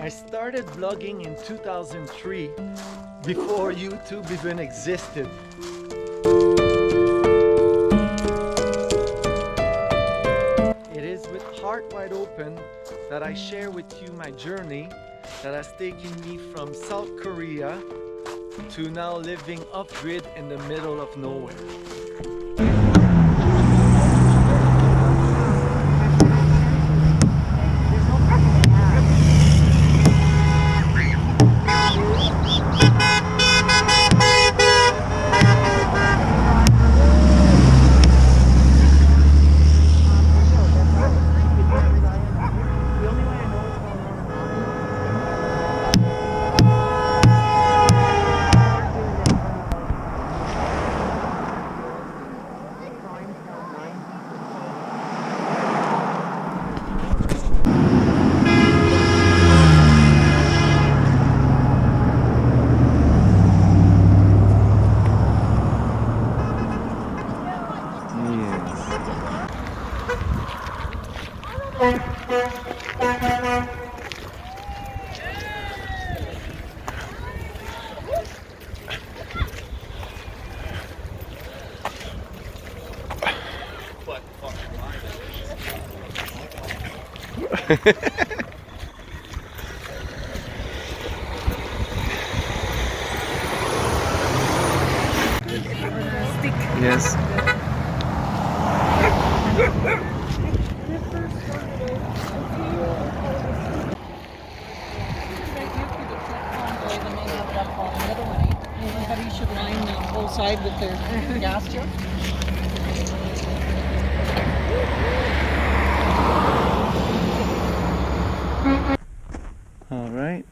I started vlogging in 2003, before YouTube even existed. It is with heart wide open that I share with you my journey that has taken me from South Korea to now living off-grid in the middle of nowhere. Yes. Everybody should line the whole side with their gas jug. All right.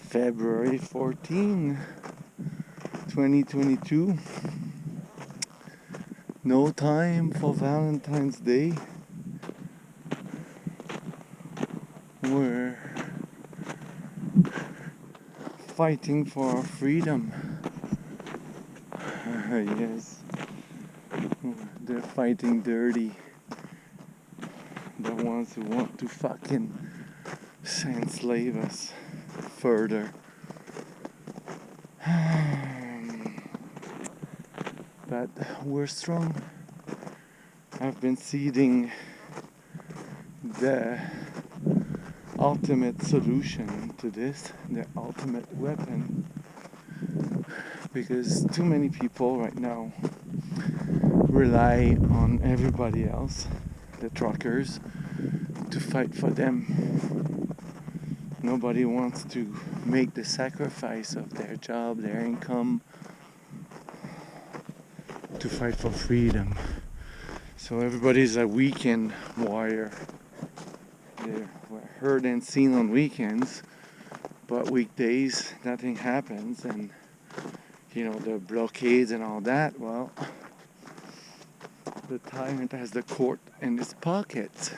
February 14, 2022. No time for Valentine's Day. We're fighting for our freedom. Yes. They're fighting dirty. The ones who want to fucking enslave us further. But we're strong. I've been seeding the ultimate solution to this, the ultimate weapon, because too many people right now rely on everybody else, the truckers, to fight for them. Nobody wants to make the sacrifice of their job, their income, to fight for freedom. So everybody's a weekend warrior. They're heard and seen on weekends, but weekdays nothing happens, and the blockades and all that. Well, the tyrant has the court in his pocket,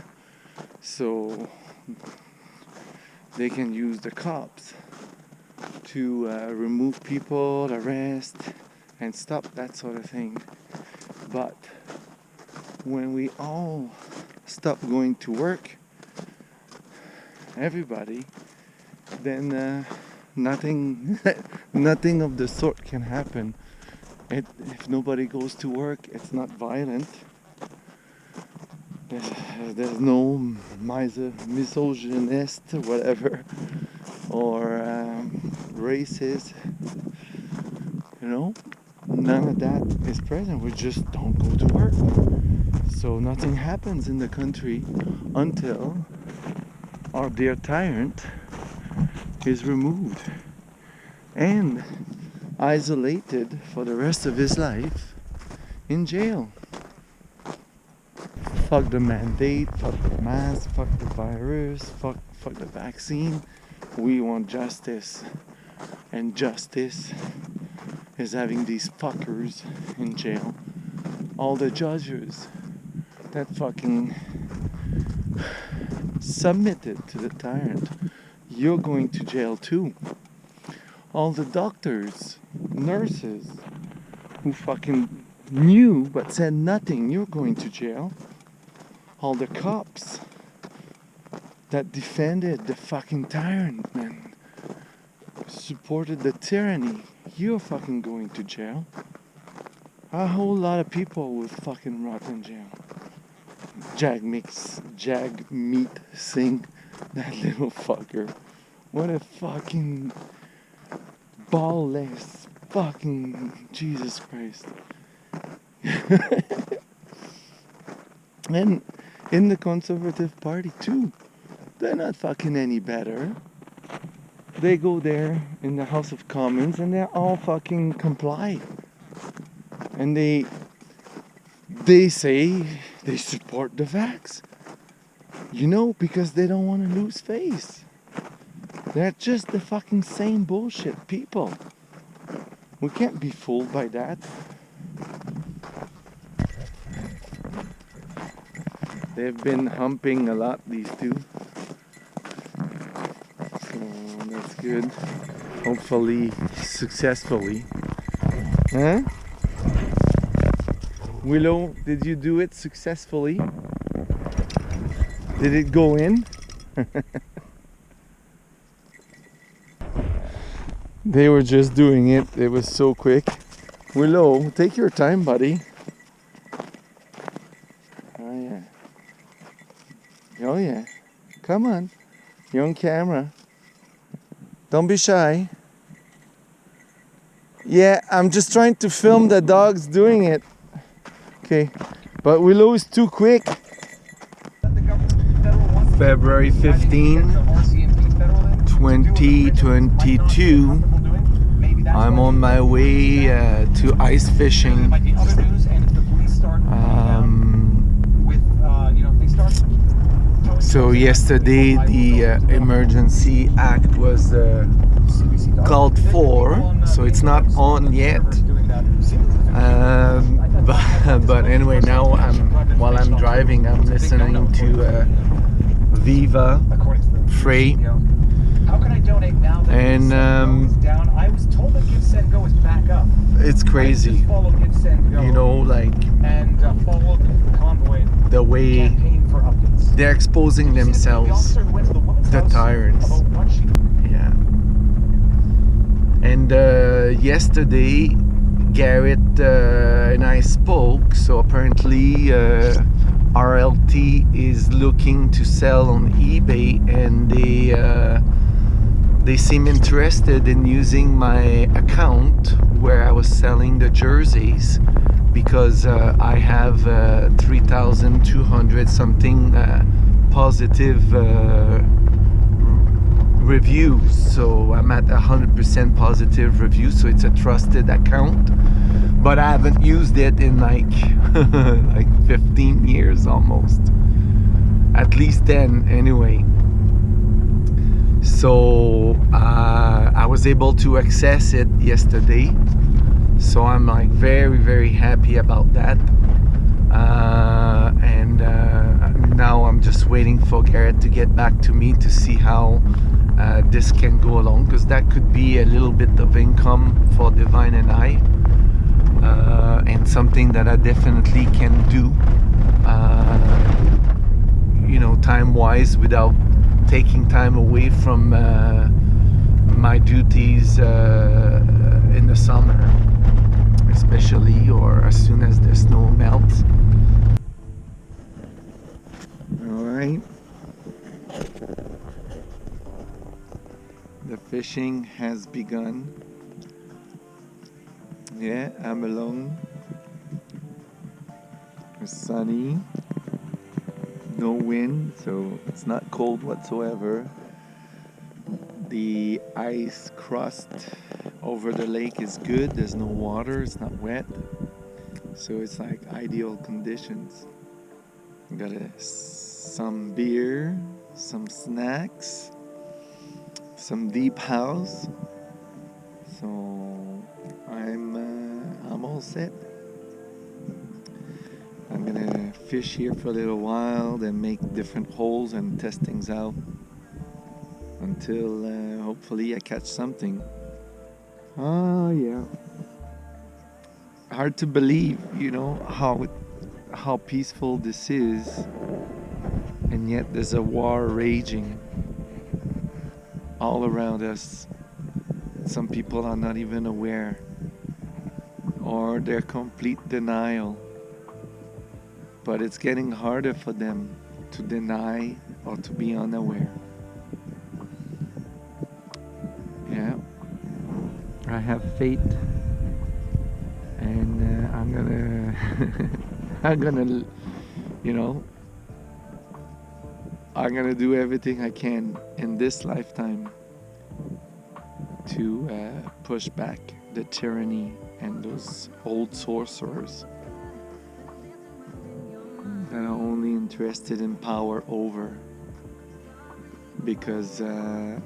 so they can use the cops to remove people, arrest, and stop that sort of thing. But when we all stop going to work, everybody, then nothing of the sort can happen. If nobody goes to work, it's not violent. There's no misogynist, whatever, or racist. None of that is present. We just don't go to work. So nothing happens in the country until our dear tyrant is removed and isolated for the rest of his life in jail. Fuck the mandate, fuck the mask, fuck the virus, fuck the vaccine. We want justice, and justice is having these fuckers in jail. All the judges that fucking submitted to the tyrant, you're going to jail too. All the doctors, nurses who fucking knew but said nothing, you're going to jail. All the cops that defended the fucking tyrant and supported the tyranny, you're fucking going to jail. A whole lot of people will fucking rot in jail. Jagmeet Singh, that little fucker. What a fucking ballless fucking Jesus Christ. And in the Conservative Party too, they're not fucking any better. They go there in the House of Commons and they're all fucking comply. And they say they support the vax. You know, because they don't want to lose face. They're just the fucking same bullshit people. We can't be fooled by that. They've been humping a lot, these two. So that's good. Hopefully, successfully. Huh? Willow, did you do it successfully? Did it go in? They were just doing it. It was so quick. Willow, take your time, buddy. Oh yeah. Oh yeah. Come on. You're on camera. Don't be shy. Yeah, I'm just trying to film the dogs doing it. Okay. But Willow is too quick. February 15, 2022. I'm on my way to ice fishing. So yesterday the emergency act was called for, so it's not on yet. But anyway, now while I'm driving, I'm listening to Viva Frey. And it's crazy, you know, like the way they're exposing themselves, the tyrants. Yeah. And yesterday Garrett and I spoke, so apparently RLT is looking to sell on eBay, and they seem interested in using my account where I was selling the jerseys, because I have 3,200 something positive reviews, so I'm at 100% positive reviews, so it's a trusted account, but I haven't used it in like 15 years almost, at least 10 anyway. So I was able to access it yesterday, so I'm like very happy about that. And now I'm just waiting for Garrett to get back to me to see how this can go along, because that could be a little bit of income for Divine and I, and something that I definitely can do, you know, time-wise, without taking time away from my duties in the summer, especially, or as soon as the snow melts. All right. The fishing has begun. Yeah, I'm alone. It's sunny. No wind, so it's not cold whatsoever. The ice crust over the lake is good. There's no water, it's not wet, so it's like ideal conditions. Got some beer, some snacks, some deep house, so I'm all set. I'm gonna fish here for a little while, then make different holes and test things out until hopefully I catch something. Oh yeah. Hard to believe, you know, how peaceful this is. And yet there's a war raging all around us. Some people are not even aware, or they're complete denial. But it's getting harder for them to deny or to be unaware. Yeah, I have faith, and I'm gonna, you know, I'm gonna do everything I can in this lifetime to push back the tyranny and those old sorcerers that are only interested in power over, because I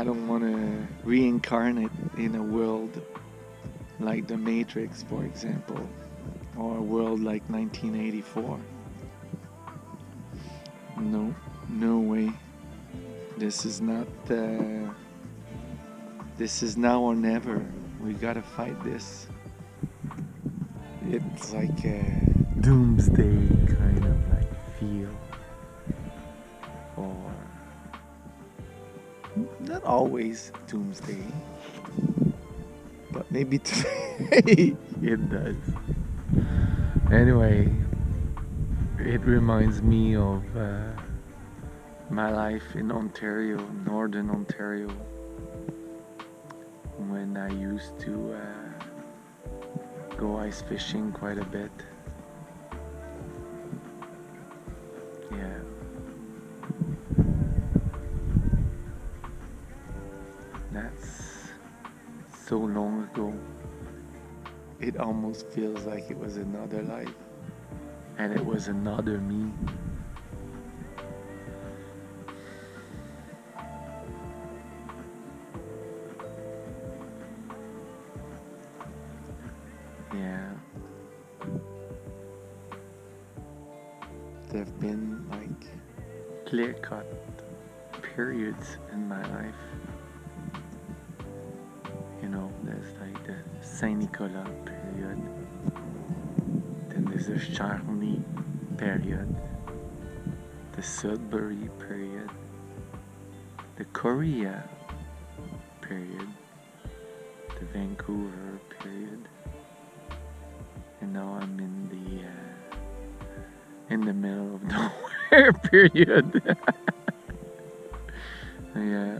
don't want to reincarnate in a world like the Matrix, for example, or a world like 1984. No way. This is not. This is now or never. We gotta fight this. It's like a doomsday kind of like feel, or not always doomsday, but maybe today it does. Anyway, it reminds me of my life in Ontario, Northern Ontario, when I used to go ice fishing quite a bit. Yeah. That's so long ago. It almost feels like it was another life, and it was another me. Yeah. There have been like clear-cut periods in my life. You know, there's like the Saint Nicolas period, then there's the Charny period, the Sudbury period, the Korea period, the Vancouver period, and now I'm in the middle of nowhere period. Yeah.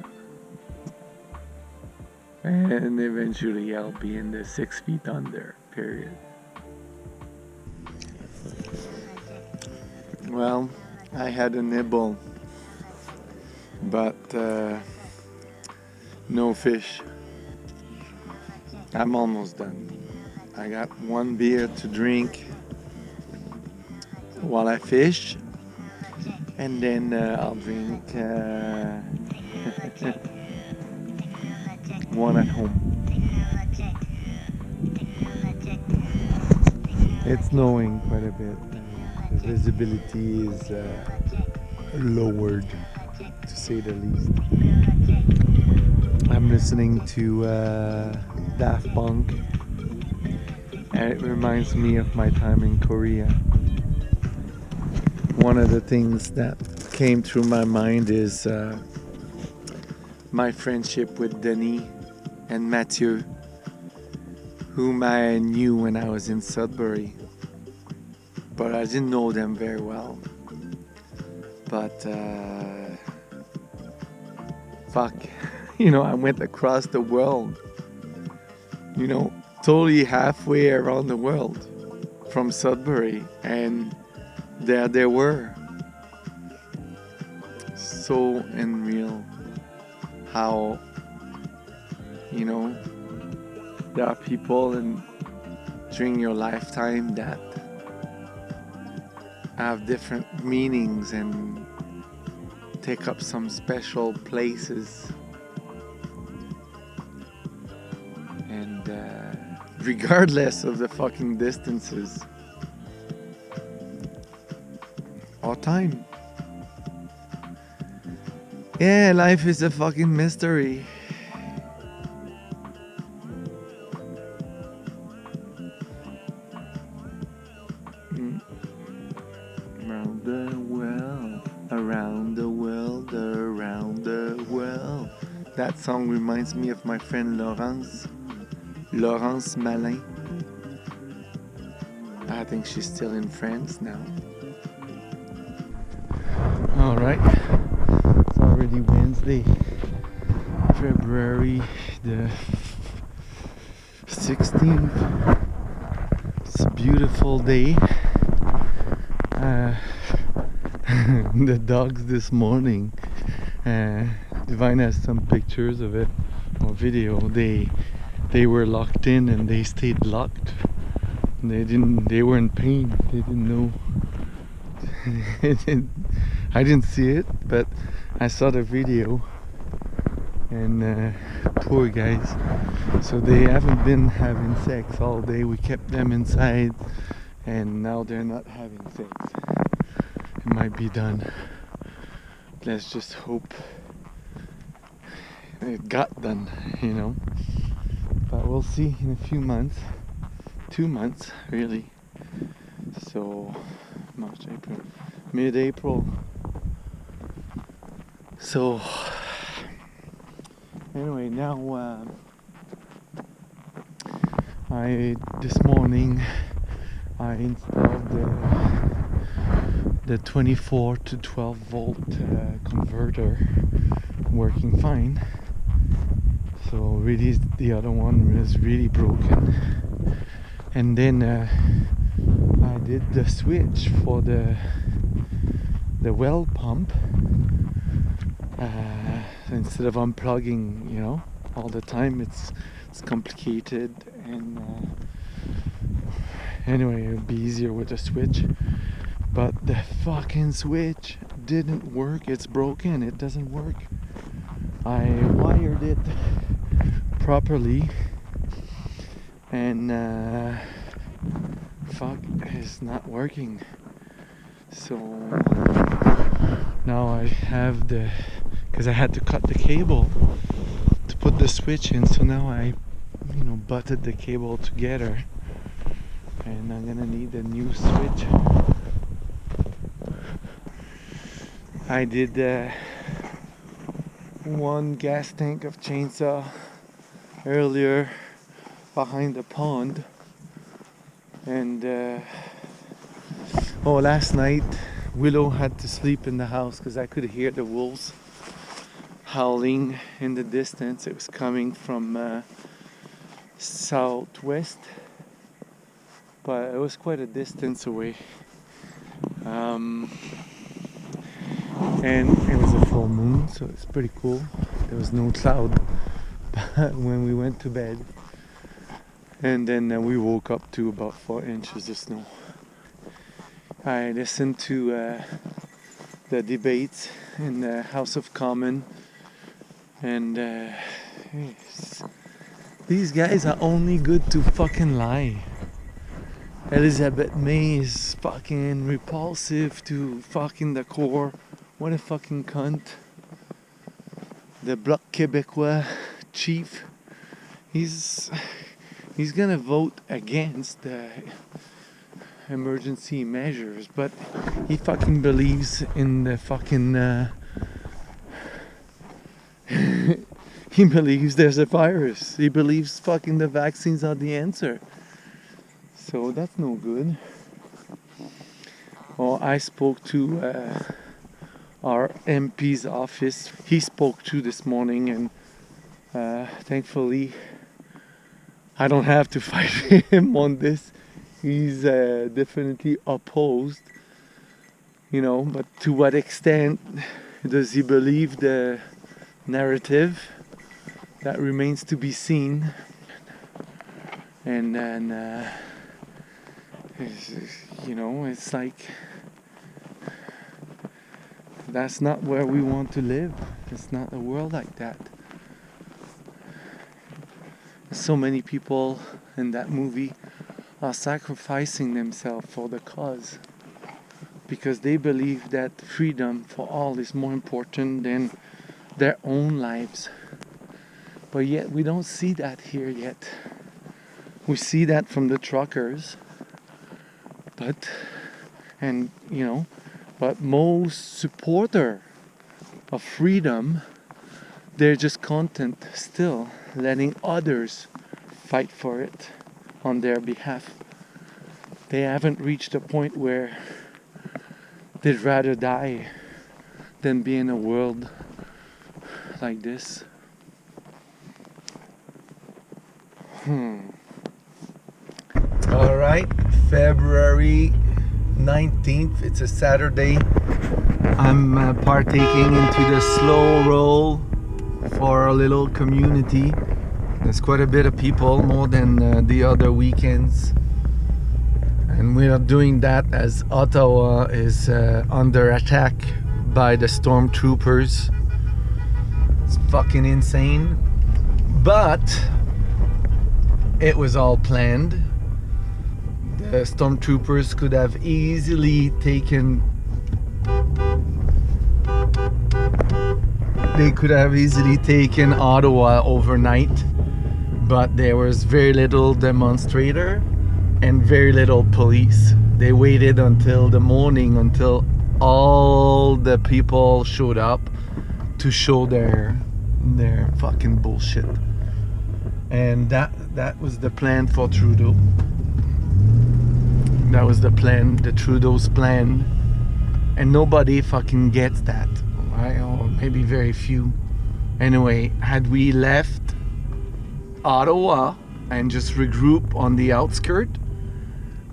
And eventually I'll be in the 6 feet under period. Well, I had a nibble, but no fish. I'm almost done. I got one beer to drink while I fish, and then I'll drink one at home. It's snowing quite a bit. The visibility is lowered, to say the least. I'm listening to Daft Punk, and it reminds me of my time in Korea. One of the things that came through my mind is my friendship with Denis and Mathieu, whom I knew when I was in Sudbury, but I didn't know them very well. But fuck, you know, I went across the world, you know, totally halfway around the world from Sudbury, and there they were. So unreal how, you know, there are people during your lifetime that have different meanings and take up some special places. And regardless of the fucking distances or time. Yeah, life is a fucking mystery. Around the world. That song reminds me of my friend Laurence Malin. I think she's still in France now. Alright, it's already Wednesday, February the 16th. It's a beautiful day. The dogs this morning, Divine has some pictures of it or video. They were locked in and they stayed locked. They were in pain. They didn't know. I didn't see it, but I saw the video, and poor guys. So they haven't been having sex all day. We kept them inside, and now they're not having sex. It might be done. Let's just hope it got done, you know. But we'll see in a few months. 2 months, really. So, March, April, mid-April. So, anyway, now this morning I installed the 24 to 12 volt converter, working fine. So really the other one was really broken. And then I did the switch for the well pump. Instead of unplugging, you know, all the time, it's complicated, and anyway, it would be easier with a switch. But the fucking switch didn't work. It's broken. It doesn't work. I wired it properly, and fuck, it's not working. So now I have because I had to cut the cable to put the switch in. So now I, butted the cable together, and I'm gonna need a new switch. I did one gas tank of chainsaw earlier behind the pond, and last night Willow had to sleep in the house because I could hear the wolves howling in the distance. It was coming from southwest, but it was quite a distance away. And it was a full moon, so it's pretty cool. There was no cloud when we went to bed, and then we woke up to about 4 inches of snow. I listened to the debates in the House of Commons, and these guys are only good to fucking lie. Elizabeth May is fucking repulsive to fucking the core. What a fucking cunt. The Bloc Québécois chief, he's gonna vote against the emergency measures, but he fucking believes in the fucking he believes there's a virus. He believes fucking the vaccines are the answer. So that's no good. I spoke to our MP's office. He spoke to this morning, and thankfully I don't have to fight him on this. He's definitely opposed, but to what extent does he believe the narrative? That remains to be seen. And then it's like, that's not where we want to live. It's not a world like that. So many people in that movie are sacrificing themselves for the cause, because they believe that freedom for all is more important than their own lives. But yet we don't see that here yet. We see that from the truckers, but most supporter of freedom they're just content still letting others fight for it on their behalf. They haven't reached a point where they'd rather die than be in a world like this. Alright, February 19th, it's a Saturday. I'm partaking into the slow roll for our little community. There's quite a bit of people, more than the other weekends. And we are doing that as Ottawa is under attack by the stormtroopers. It's fucking insane. But it was all planned. The stormtroopers could have easily taken Ottawa overnight, but there was very little demonstrator and very little police. They waited until the morning, until all the people showed up to show their fucking bullshit. And that was the plan for Trudeau. That was the plan, the Trudeau's plan. And nobody fucking gets that, right? Or maybe very few. Anyway, had we left Ottawa and just regroup on the outskirts,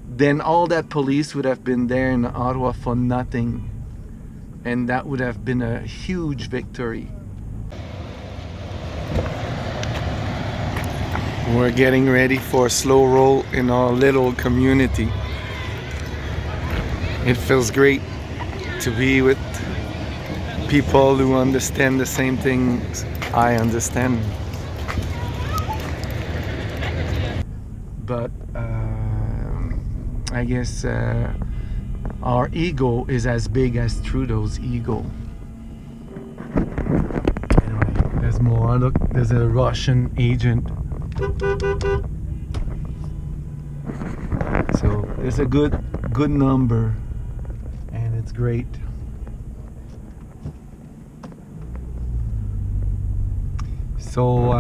then all that police would have been there in Ottawa for nothing. And that would have been a huge victory. We're getting ready for a slow roll in our little community. It feels great to be with people who understand the same things I understand. But I guess our ego is as big as Trudeau's ego. Anyway, there's more. Look, there's a Russian agent. So there's a good number, and it's great. So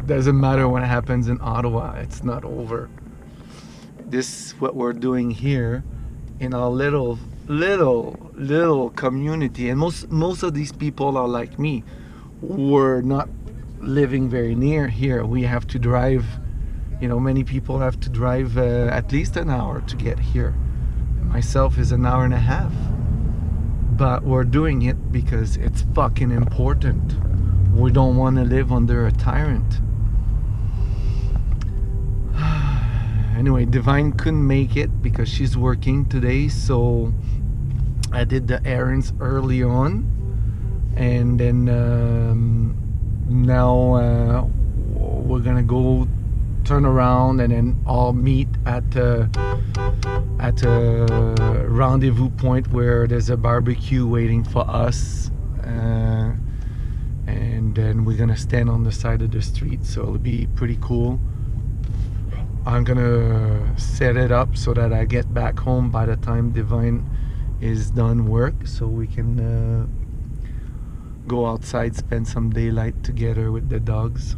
doesn't matter what happens in Ottawa, it's not over. This what we're doing here in our little community, and most of these people are like me. We're not living very near here. We have to drive, many people have to drive at least an hour to get here. Myself is an hour and a half. But we're doing it because it's fucking important. We don't want to live under a tyrant. Anyway, Divine couldn't make it because she's working today, so I did the errands early on, and then now we're gonna go turn around and then all meet at a rendezvous point where there's a barbecue waiting for us, and then we're gonna stand on the side of the street, so it'll be pretty cool. I'm gonna set it up so that I get back home by the time Divine is done work, so we can go outside, spend some daylight together with the dogs.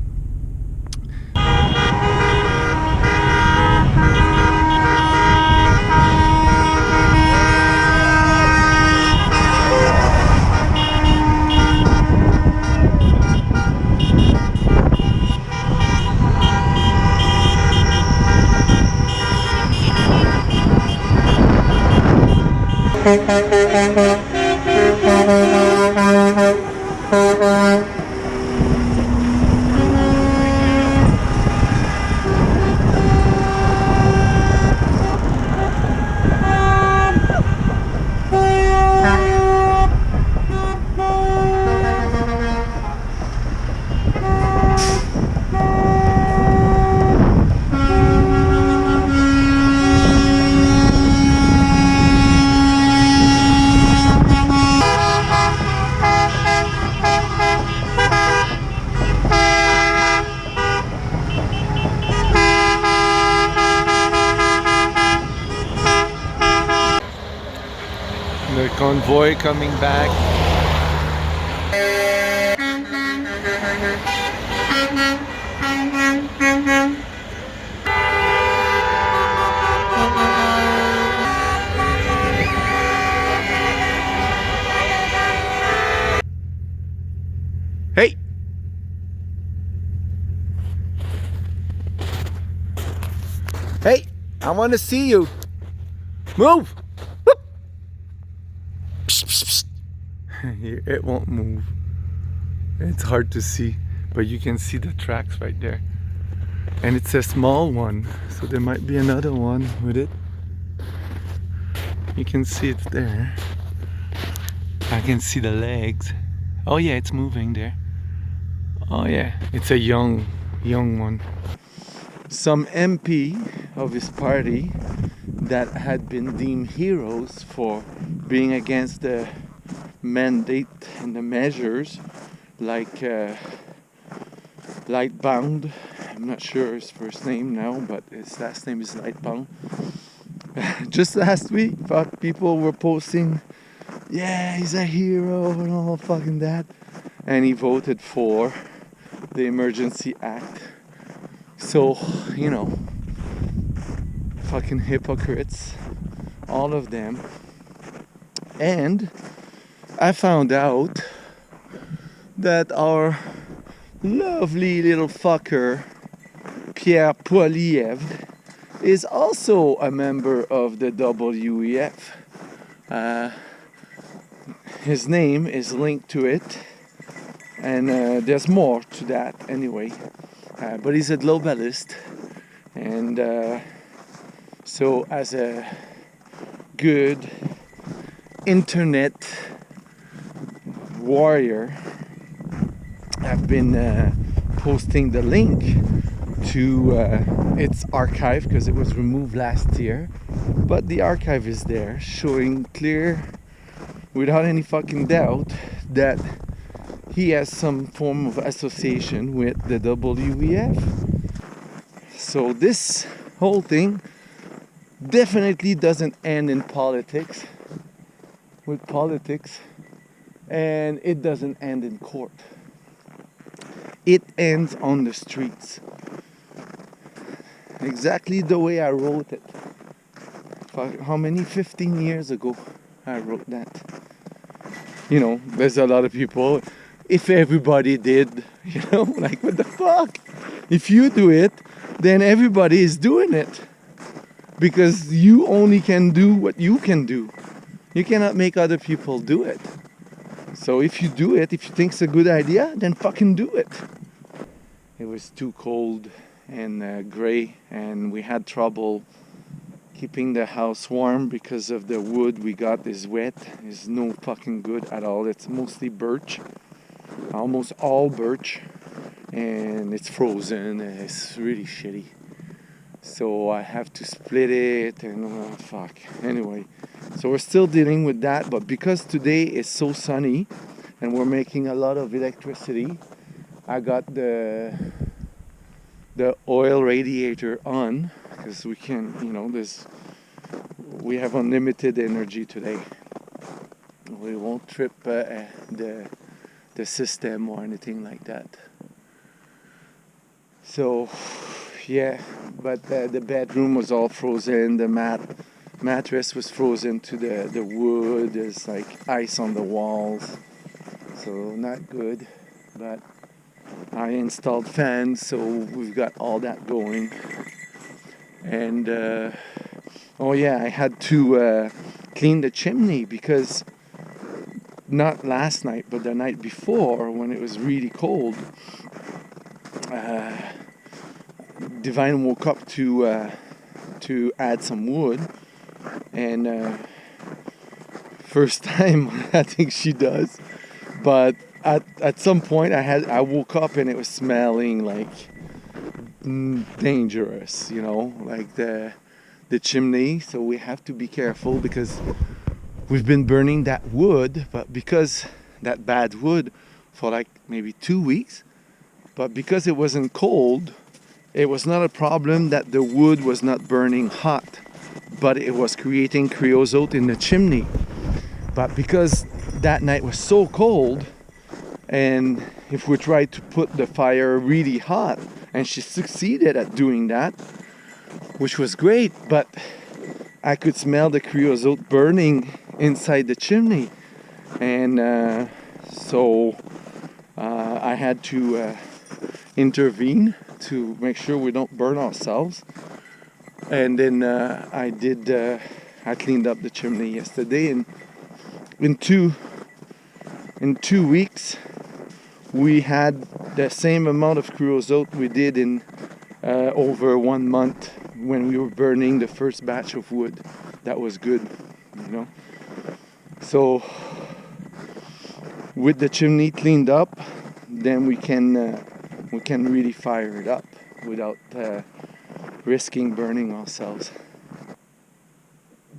convoy coming back. Hey! Hey! I want to see you! Move! Whoop. Psst, psst, psst. It won't move. It's hard to see, but you can see the tracks right there. And it's a small one, so there might be another one with it. You can see it's there. I can see the legs. Oh yeah, it's moving there. Oh yeah, it's a young one. Some MP of his party that had been deemed heroes for being against the mandate and the measures, like Lightbound. I'm not sure his first name now, but his last name is Lightbound. Just last week, people were posting, yeah, he's a hero and all fucking that. And he voted for the Emergency Act. So, you know, fucking hypocrites, all of them. And I found out that our lovely little fucker, Pierre Poilievre, is also a member of the WEF. His name is linked to it, and there's more to that anyway. But he's a globalist, and so as a good internet warrior, I've been posting the link to its archive because it was removed last year, but the archive is there, showing clear, without any fucking doubt, that he has some form of association with the WEF. So this whole thing definitely doesn't end in politics, and it doesn't end in court. It ends on the streets. Exactly the way I wrote it. How many? 15 years ago I wrote that. You know, there's a lot of people, if everybody did, you know, like what the fuck? If you do it, then everybody is doing it. Because you only can do what you can do. You cannot make other people do it. So if you do it, if you think it's a good idea, then fucking do it. It was too cold and gray, and we had trouble keeping the house warm because of the wood we got is wet. It's no fucking good at all. It's mostly birch, almost all birch, and it's frozen. It's really shitty. So I have to split it, and fuck. Anyway, so we're still dealing with that, but because today is so sunny and we're making a lot of electricity, I got the oil radiator on, because we can, you know, we have unlimited energy today. We won't trip the system or anything like that. So yeah, but the bedroom was all frozen. The mattress was frozen to the wood. There's like ice on the walls, so not good. But I installed fans, so we've got all that going. And oh yeah, I had to clean the chimney because not last night, but the night before, when it was really cold, Divine woke up to add some wood, and first time I think she does, but at some point I woke up and it was smelling like dangerous, you know, like the chimney. So we have to be careful because we've been burning that wood, but because that bad wood for like maybe 2 weeks, but because it wasn't cold, it was not a problem that the wood was not burning hot, but it was creating creosote in the chimney. But because that night was so cold, and if we tried to put the fire really hot, and she succeeded at doing that, which was great, but I could smell the creosote burning inside the chimney. And so I had to intervene to make sure we don't burn ourselves. And then I cleaned up the chimney yesterday, and in 2 weeks we had the same amount of creosote we did in over 1 month when we were burning the first batch of wood. That was good, you know. So with the chimney cleaned up, then we can really fire it up without risking burning ourselves.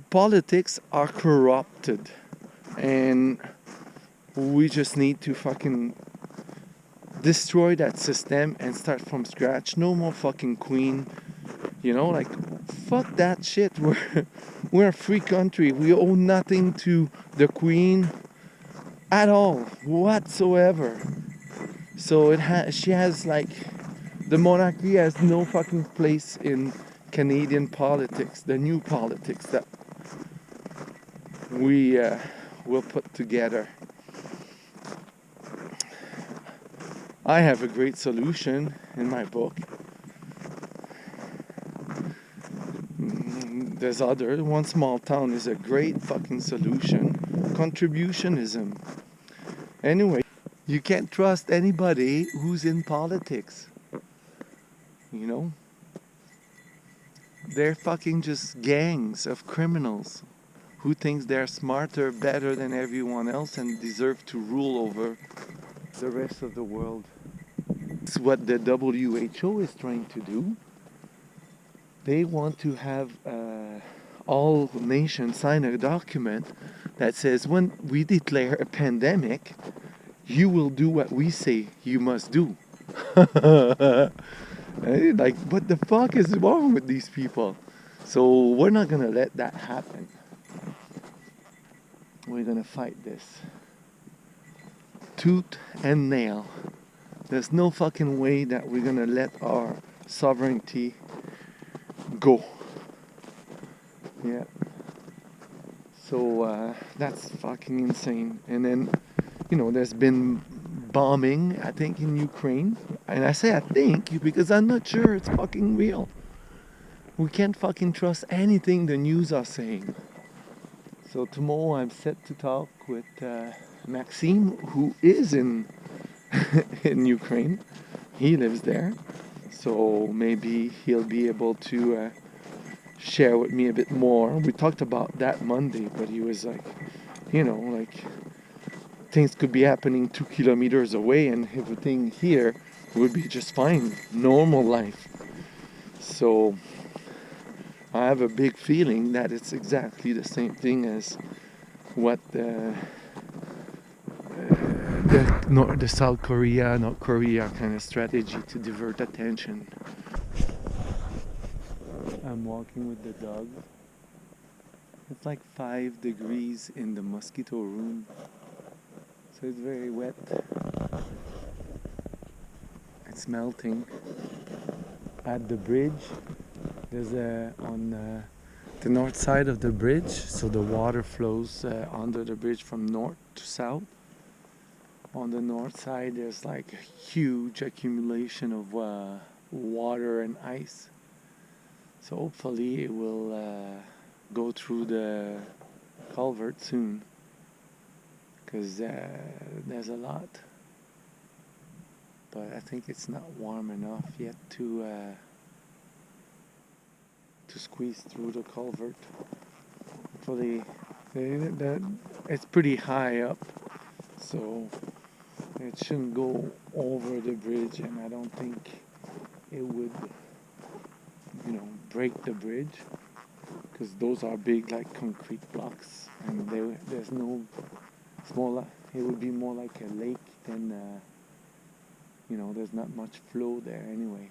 Politics are corrupted, and we just need to fucking destroy that system and start from scratch. No more fucking queen, you know, like fuck that shit. We're a free country. We owe nothing to the queen at all whatsoever. So she has like, the monarchy has no fucking place in Canadian politics, the new politics that we will put together. I have a great solution in my book. There's other. One small town is a great fucking solution. Contributionism. Anyway, you can't trust anybody who's in politics. You know? They're fucking just gangs of criminals who thinks they're smarter, better than everyone else and deserve to rule over the rest of the world. It's what the WHO is trying to do. They want to have all nations sign a document that says when we declare a pandemic, you will do what we say you must do. Like, what the fuck is wrong with these people? So we're not gonna let that happen. We're gonna fight this tooth and nail. There's no fucking way that we're gonna let our sovereignty go. Yeah. So that's fucking insane. And then, you know, there's been bombing, I think, in Ukraine. And I say I think because I'm not sure it's fucking real. We can't fucking trust anything the news are saying. So tomorrow I'm set to talk with Maxime, who is in in Ukraine. He lives there. So maybe he'll be able to share with me a bit more. We talked about that Monday, but he was like, you know, like things could be happening 2 kilometers away and everything here would be just fine, normal life. So I have a big feeling that it's exactly the same thing as what the South Korea, North Korea kind of strategy to divert attention. I'm walking with the dog. It's like 5 degrees in the mosquito room, so it's very wet. It's melting. At the bridge, there's on the north side of the bridge, so the water flows under the bridge from north to south. On the north side, there's like a huge accumulation of water and ice. So hopefully it will go through the culvert soon, because there's a lot. But I think it's not warm enough yet to squeeze through the culvert. Hopefully, it's pretty high up, so it shouldn't go over the bridge, and I don't think it would, you know, break the bridge, because those are big, like concrete blocks, and there's no smaller. It would be more like a lake than, you know, there's not much flow there anyway.